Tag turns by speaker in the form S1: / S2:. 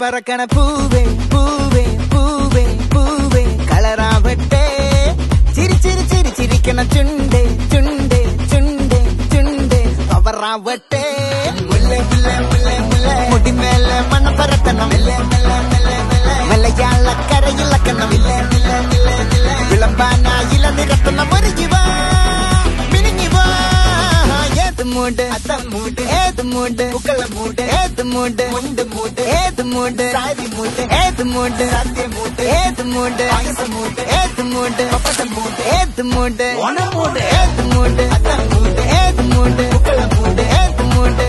S1: പറക്കണ പൂവേ പൂവേ പൂവേ പൂവേ കളറാവട്ടെ ചിരി ചിരി ചിരി ചിരിക്കണ ചുണ്ടേ ചുണ്ടേ ചുണ്ടേ ചുണ്ടേ പവറാവട്ടെ മുല്ലേ മുല്ലേ മുല്ലേ മുല്ലേ മുടിമേലെ മണ്ണ പരത്തണം മലയാളക്കരയിലക്കണം വിളമ്പാനായില നിരത്തണം ഒരുങ്ങിവാ മിനിങ്ങിവാ ഏത് മൂട് മൂട് ഏത് മൂട് പൂക്കള മൂട് ഏത് മൂട് മുണ്ട് മൂട് ഏത് മൂട് സാരി മൂട് ഏത് മൂട് സത്യ മൂട് ഏത് മൂട് മൂട് ഏത് മൂട് മൂട് ഏത് മൂട് ഓണ മൂട് ഏത് മൂട് മൂട് ഏത് മൂട് പൂക്കള മൂട് ഏത് മൂട്